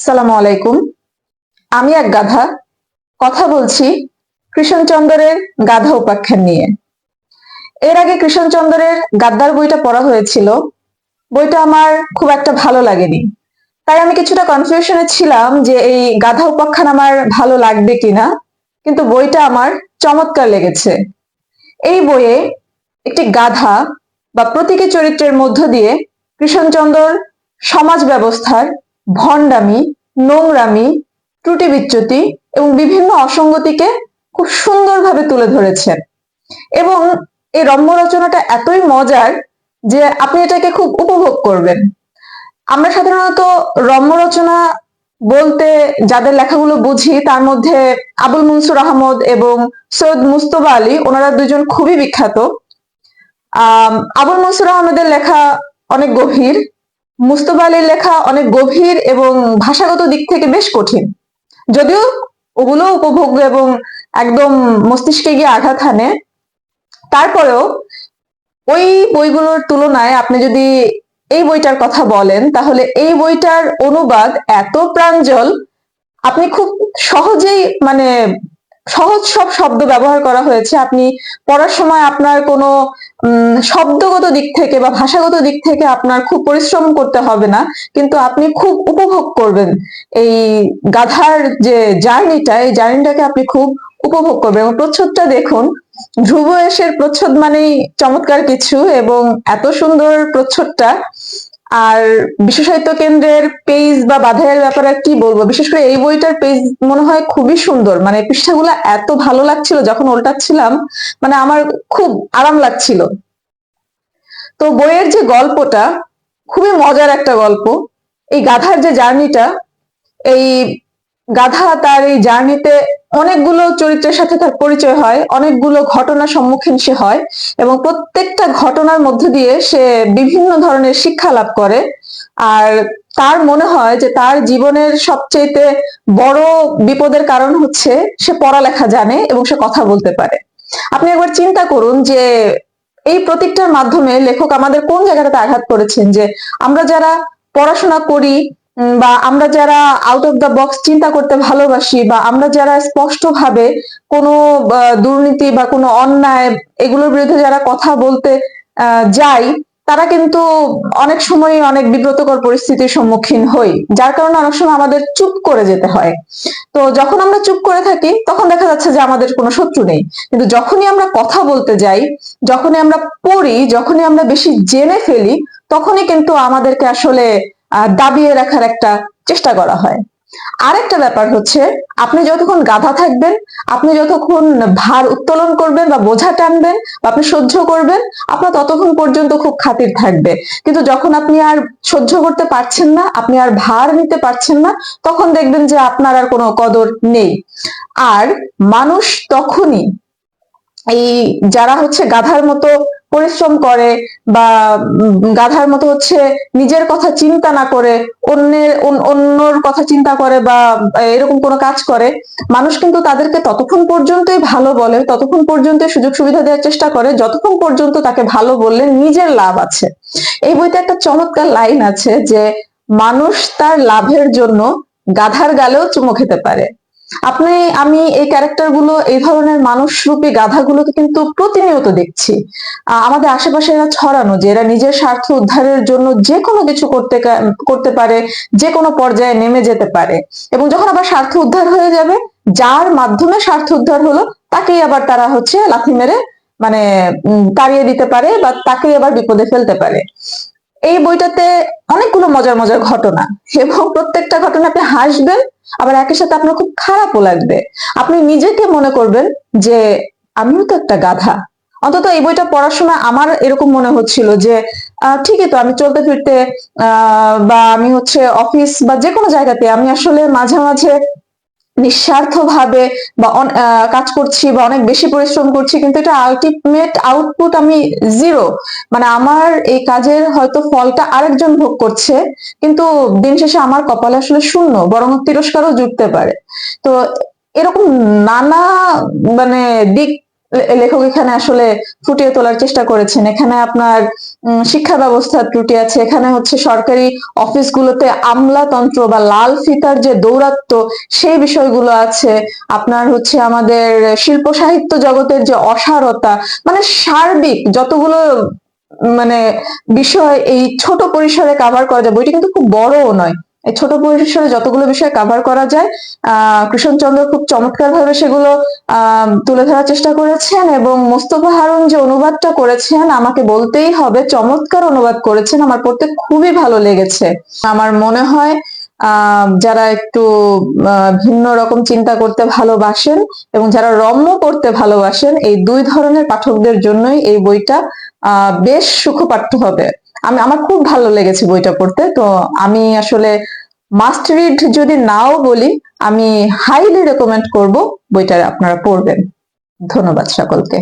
সালামু আলাইকুম। আমি এক গাধা কথা বলছি কৃষ্ণচন্দ্রের গাধা উপাখ্যান নিয়ে। এর আগে কৃষ্ণচন্দ্রের গাদ্দার বইটা পড়া হয়েছিল। বইটা আমার খুব একটা ভালো লাগেনি, তাই আমি কিছুটা কনফিউশনে ছিলাম যে এই গাধা উপাখ্যান আমার ভালো লাগবে কিনা। কিন্তু বইটা আমার চমৎকার লেগেছে। এই বইয়ে একটি গাধা বা প্রতীকী চরিত্রের মধ্য দিয়ে কৃষ্ণচন্দ্র সমাজ ব্যবস্থার ভণ্ডামি, নোংরামি, ত্রুটি বিচ্যুতি এবং বিভিন্ন অসঙ্গতিকে খুব সুন্দরভাবে তুলে ধরেছেন। এবং এই রম্য রচনাটা এতই মজার যে আপনি এটাকে খুব উপভোগ করবেন। আমরা সাধারণত রম্য রচনা বলতে যাদের লেখাগুলো বুঝি তার মধ্যে আবুল মনসুর আহমদ এবং সৈয়দ মুস্তফা আলী, ওনারা দুজন খুবই বিখ্যাত। আবুল মনসুর আহমেদের লেখা অনেক গভীর, মুস্তফা আলীর লেখা অনেক গভীর এবং ভাষাগত দিক থেকে বেশ কঠিন। যদিও ওগুলো উপভোগ্য এবং একদম মস্তিষ্কে গিয়ে আঘাত হানে, তারপরেও ওই বইগুলোর তুলনায় আপনি যদি এই বইটার কথা বলেন তাহলে এই বইটার অনুবাদ এত প্রাঞ্জল, আপনি খুব সহজেই সহজ সব শব্দ ব্যবহার করা হয়েছে। আপনি পড়ার সময় আপনার কোনো শব্দগত দিক থেকে বা ভাষাগত দিক থেকে আপনার খুব পরিশ্রম করতে হবে না, কিন্তু আপনি খুব উপভোগ করবেন এই গাধার যে জার্নিটা, এই জার্নিটাকে আপনি খুব উপভোগ করবেন। এবং প্রচ্ছদটা দেখুন, ধ্রুব এসের প্রচ্ছদ মানেই চমৎকার কিছু, এবং এত সুন্দর প্রচ্ছদটা। আর বিশ্ব সাহিত্য কেন্দ্রের পেজ বা বাধাইয়ের ব্যাপারে কি বলবো, বিশেষ করে এই বইটার পেজ মনে হয় খুবই সুন্দর। পৃষ্ঠাগুলো এত ভালো লাগছিল যখন উল্টাচ্ছিলাম, আমার খুব আরাম লাগছিল। তো বইয়ের যে গল্পটা খুবই মজার একটা গল্প। এই গাধার যে জার্নিটা, এই গাধা তার এই জার্নিতে অনেকগুলো চরিত্রের সাথে তার পরিচয় হয়, অনেকগুলো ঘটনার সম্মুখীন সে হয়, এবং প্রত্যেকটা ঘটনার মধ্য দিয়ে সে বিভিন্ন ধরনের শিক্ষা লাভ করে। আর তার মনে হয় যে তার জীবনের সবচেয়ে বড় বিপদের কারণ হচ্ছে সে পড়ালেখা জানে এবং সে কথা বলতে পারে। আপনি একবার চিন্তা করুন যে এই প্রতীকটার মাধ্যমে লেখক আমাদের কোন জায়গাটাতে আঘাত করেছেন, যে আমরা যারা পড়াশোনা করি বা আমরা যারা আউট অফ দ্য বক্স চিন্তা করতে ভালোবাসি, বা আমরা যারা স্পষ্টভাবে কোনো দুর্নীতি বা কোনো অন্যায় এগুলোর বিরুদ্ধে যারা কথা বলতে যাই, তারা কিন্তু অনেক সময় অনেক বিব্রতকর পরিস্থিতির সম্মুখীন হই, যার কারণে অনেক সময় আমাদের চুপ করে যেতে হয়। তো যখন আমরা চুপ করে থাকি তখন দেখা যাচ্ছে যে আমাদের কোনো শত্রু নেই, কিন্তু যখনই আমরা কথা বলতে যাই, যখনই আমরা পড়ি, যখনই আমরা বেশি জেনে ফেলি, তখনই কিন্তু আমাদেরকে আসলে দাবিয়ে রাখার একটা চেষ্টা করা হয়। আরেকটা ব্যাপার হচ্ছে, আপনি যতক্ষণ গাধা থাকবেন, আপনি যতক্ষণ ভার উত্তোলন করবেন বা বোঝা টানবেন বা আপনি সহ্য করবেন, আপনার ততক্ষণ পর্যন্ত খুব খাতির থাকবে। কিন্তু যখন আপনি আর সহ্য করতে পারছেন না, আপনি আর ভার নিতে পারছেন না, তখন দেখবেন যে আপনার আর কোনো কদর নেই। আর মানুষ তখনই, এই যারা হচ্ছে গাধার মতো পরিশ্রম করে বা গাধার মতো হচ্ছে নিজের কথা চিন্তা না করে অন্যর কথা চিন্তা করে বা এরকম কোনো কাজ করে, মানুষ কিন্তু তাদেরকে ততক্ষণ পর্যন্তই ভালো বলে, ততক্ষণ পর্যন্ত সুযোগ সুবিধা দেওয়ার চেষ্টা করে যতক্ষণ পর্যন্ত তাকে ভালো বললে নিজের লাভ আছে। এই বইতে একটা চমৎকার লাইন আছে যে মানুষ তার লাভের জন্য গাধার গালেও চুমো খেতে পারে। আমি এই ক্যারেক্টার গুলো, এই ধরনের মানুষরূপী গাধাগুলোকে কিন্তু প্রতিনিয়ত দেখছি। আমাদের আশেপাশে এরা ছড়ানো, যে এরা নিজের স্বার্থ উদ্ধারের জন্য যে কোনো কিছু করতে পারে, যে কোনো পর্যায়ে নেমে যেতে পারে, এবং যখন আবার স্বার্থ উদ্ধার হয়ে যাবে, যার মাধ্যমে স্বার্থ উদ্ধার হলো তাকেই আবার তারা হচ্ছে লাথি মেরে তাড়িয়ে দিতে পারে বা তাকেই আবার বিপদে ফেলতে পারে। এই বইটাতে অনেকগুলো মজার মজার ঘটনা, এবং প্রত্যেকটা ঘটনা আপনি হাসবেন, আবার একই সাথে আপনার খুব খারাপও লাগবে। আপনি নিজেকে মনে করবেন যে আমিও তো একটা গাধা। অন্তত এই বইটা পড়ার সময় আমার এরকম মনে হচ্ছিল যে ঠিকই তো, আমি চলতে ফিরতে বা আমি হচ্ছে অফিস বা যে কোনো জায়গাতে আমি আসলে মাঝে মাঝে নিঃস্বার্থভাবে বা কাজ করছি বা অনেক বেশি পরিশ্রম করছি, কিন্তু এটা আলটিমেট আউটপুট আমি জিরো। আমার এই কাজের হয়তো ফলটা আরেকজন ভোগ করছে, কিন্তু দিন শেষে আমার কপালে আসলে শূন্য, বরং তিরস্কারও জুটতে পারে। তো এরকম নানা দিক লেখক এখানে আসলে ফুটিয়ে তোলার চেষ্টা করেছেন। এখানে আপনার শিক্ষা ব্যবস্থার ত্রুটি আছে, এখানে হচ্ছে সরকারি অফিসগুলোতে আমলাতন্ত্র বা লাল ফিতার যে দৌরাত্ম্য সেই বিষয়গুলো আছে, আপনার হচ্ছে আমাদের শিল্প সাহিত্য জগতের যে অসারতা, মানে সার্বিক যতগুলো মানে বিষয় এই ছোট পরিসরে কাভার করা যায়। বইটি কিন্তু খুব বড়ও নয়, এই ছোট পরিসরে যতগুলো বিষয় কাভার করা যায় কৃষ্ণচন্দ্র খুব চমৎকার ভাবে সেগুলো তুলে ধরার চেষ্টা করেছেন। এবং মোস্তফা হারুন যে অনুবাদটা করেছেন, আমাকে বলতেই হবে চমৎকার অনুবাদ করেছেন, আমার পড়তে খুবই ভালো লেগেছে। আমার মনে হয় যারা একটু ভিন্ন রকম চিন্তা করতে ভালোবাসেন এবং যারা রম্য পড়তে ভালোবাসেন, এই দুই ধরনের পাঠকদের জন্যই এই বইটা বেশ সুখপাঠ্য হবে। আমার খুব ভালো লেগেছে বইটা পড়তে। তো আমি আসলে মাস্ট রিড যদি নাও বলি, আমি হাইলি রেকমেন্ড করব বইটা আপনারা পড়বেন। ধন্যবাদ সকলকে।